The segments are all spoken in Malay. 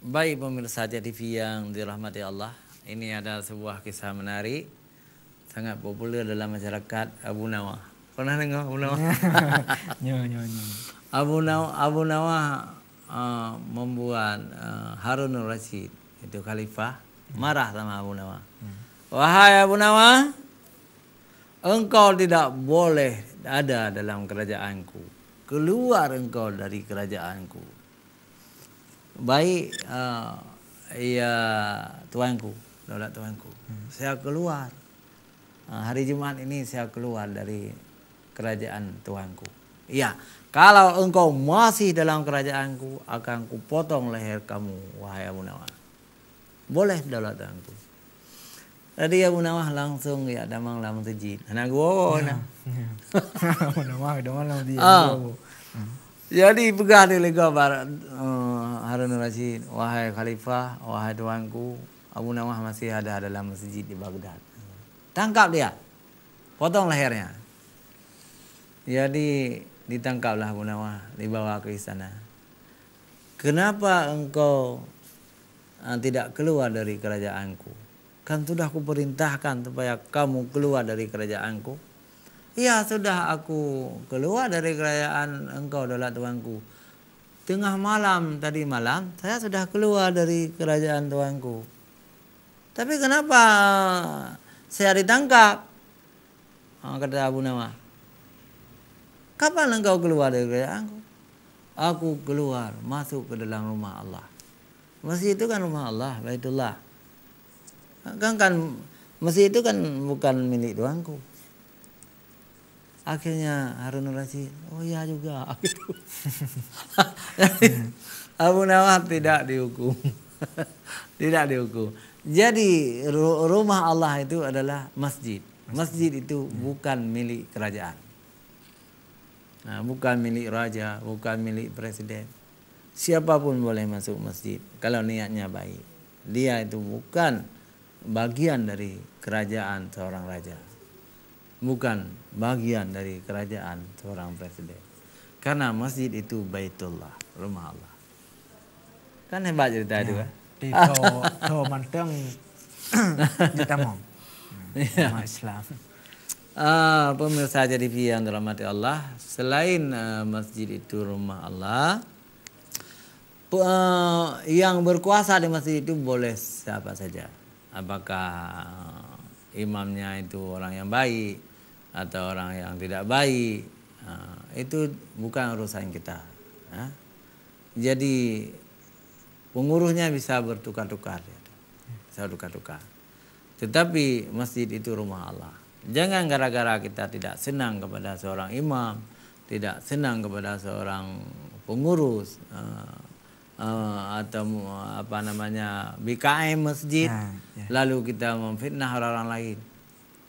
Baik pemirsa TV yang dirahmati Allah, ini ada sebuah kisah menarik, sangat populer dalam masyarakat. Abu Nawah. Pernah dengar Abu Nawah? Ya. Abu Nawah membuat Harun al-Rashid, itu khalifah, marah sama Abu Nawah. Wahai Abu Nawah, engkau tidak boleh ada dalam kerajaanku. Keluar engkau dari kerajaanku. Baik, ya tuanku, daulat tuanku, saya keluar. Hari Jumat ini saya keluar dari kerajaan tuanku. Ya, kalau engkau masih dalam kerajaanku, akan kupotong leher kamu, wahai Abu Nawah. Boleh daulat tuanku. Tadi Abu Nawah langsung ya damang lam masjid. Anak gua nah. Abu Nawah damang lam dia. Jadi pegah di lega barat Harun al-Rashid, wahai khalifah, wahai tuanku, Abu Nawah masih ada dalam masjid di Baghdad. Tangkap dia, potong lehernya. Jadi ditangkaplah Abu Nawah, dibawa ke istana. Kenapa engkau tidak keluar dari kerajaanku? Kan sudah aku perintahkan supaya kamu keluar dari kerajaanku. Ya sudah, aku keluar dari kerajaan engkau daulat tuanku. Tengah malam tadi malam saya sudah keluar dari kerajaan tuanku. Tapi kenapa saya ditangkap? Kata Abu Nawah. Kapan engkau keluar dari kerajaanku? Aku keluar masuk ke dalam rumah Allah. Masjid itu kan rumah Allah, Baitullah. Kan masjid itu kan bukan milik tuanku. Akhirnya Harun al-Rashid, oh iya juga. Abu Nawah tidak dihukum. Tidak dihukum. Jadi rumah Allah itu adalah masjid. Masjid itu bukan milik kerajaan. Nah, bukan milik raja, bukan milik presiden. Siapapun boleh masuk masjid kalau niatnya baik. Dia itu bukan bagian dari kerajaan seorang raja. Bukan bagian dari kerajaan seorang presiden. Karena masjid itu Baitullah, rumah Allah. Kan hebat cerita itu kan? Di to manteng ditamong. Rumah Islam. Pemirsa TV yang dirahmati Allah, selain masjid itu rumah Allah, yang berkuasa di masjid itu boleh siapa saja. Apakah imamnya itu orang yang baik atau orang yang tidak baik, itu bukan urusan kita. Jadi pengurusnya bisa bertukar-tukar, bisa tukar-tukar. Tetapi masjid itu rumah Allah. Jangan gara-gara kita tidak senang kepada seorang imam, tidak senang kepada seorang pengurus, atau BKM masjid, lalu kita memfitnah orang lain.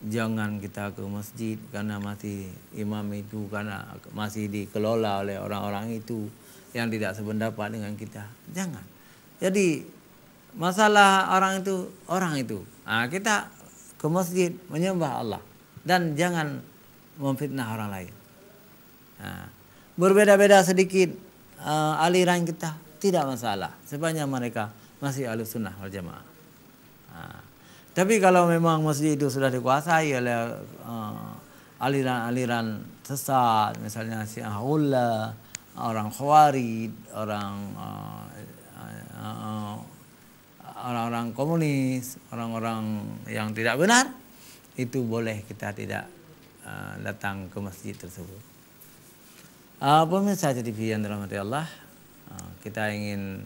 Jangan kita ke masjid karena masih imam itu karena masih dikelola oleh orang-orang itu yang tidak sependapat dengan kita. Jangan. Jadi masalah orang itu. Kita ke masjid menyembah Allah dan jangan memfitnah orang lain. Berbeda-beda sedikit aliran kita tidak masalah sepanjang mereka masih Ahlussunnah wal Jamaah. Tapi kalau memang masjid itu sudah dikuasai oleh aliran-aliran sesat, misalnya Syiahullah, orang Khawarij, orang-orang komunis, orang-orang yang tidak benar, itu boleh kita tidak datang ke masjid tersebut. Pemirsa TV yang dirahmati Allah, kita ingin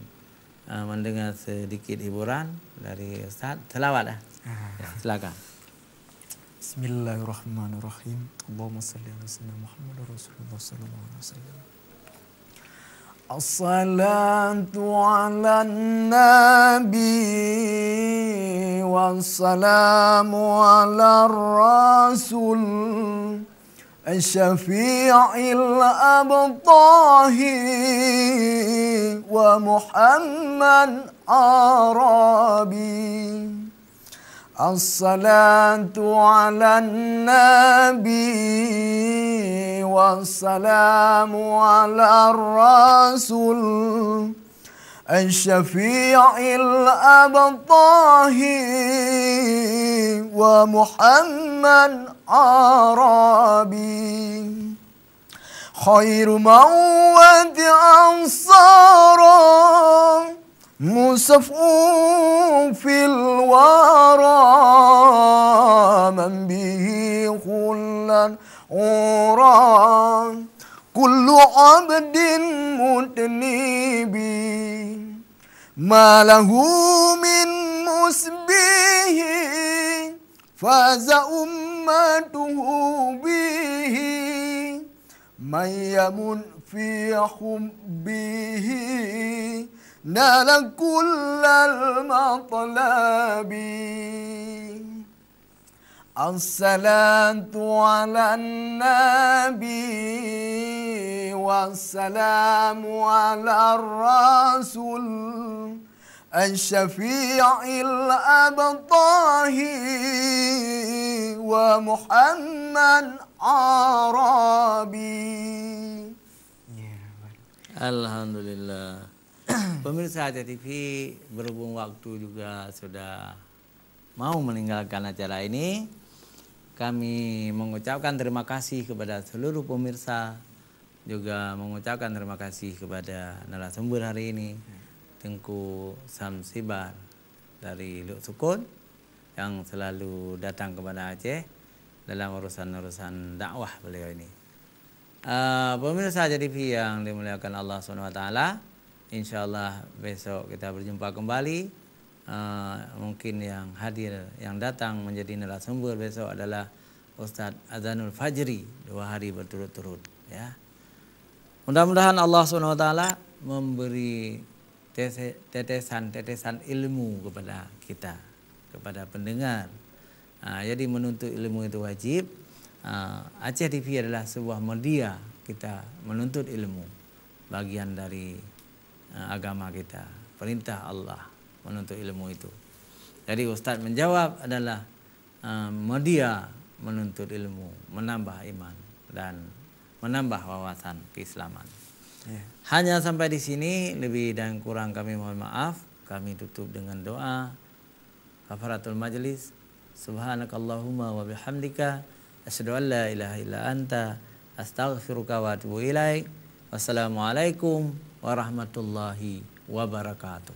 mendengar sedikit hiburan dari Ustaz. Selawat ya, silakan. Bismillahirrahmanirrahim. Allahumma salli ala sayyidina Muhammad Rasulullah sallallahu alaihi wasallam. As-salatu ala nabi wassalamu ala rasul Syafi'il abtahi wa Muhammad Arabi. As-salatu ala nabi wassalamu ala rasul الشفيع الأبطاهي ومحمد عربي خير موت أنصارا مصفو في الورى من به خلا عورا كل عبد مذنب ما له من مسبه فاز أمته به من يمن في حبه نال كل المطلب الصلاة على النبي والسلام على الرسول الشفيع الأبطاهي ومحمد عربي. Alhamdulillah. Pemirsa Aceh TV, berhubung waktu juga sudah mau meninggalkan acara ini, kami mengucapkan terima kasih kepada seluruh pemirsa, juga mengucapkan terima kasih kepada narasumber hari ini, Tengku Samsibar dari Luk Sukun yang selalu datang kepada Aceh dalam urusan-urusan dakwah beliau ini. Pemirsa Aceh TV yang dimuliakan Allah SWT, insyaallah besok kita berjumpa kembali. Mungkin yang hadir, yang datang menjadi narasumber besok adalah Ustadz Adzanul Fajri 2 hari berturut-turut, ya. Mudah-mudahan Allah SWT memberi tetesan ilmu kepada kita, kepada pendengar. Jadi menuntut ilmu itu wajib. Aceh TV adalah sebuah media kita menuntut ilmu, bagian dari agama kita, perintah Allah menuntut ilmu itu. Jadi Ustadz menjawab adalah media menuntut ilmu, menambah iman dan menambah wawasan keislaman. Hanya sampai di sini, lebih dan kurang kami mohon maaf. Kami tutup dengan doa kafaratul majlis. Subhanakallahumma wa bihamdika asyhadu an la ilaha illa anta astaghfiruka wa atubu ilaik. Wassalamualaikum warahmatullahi wabarakatuh.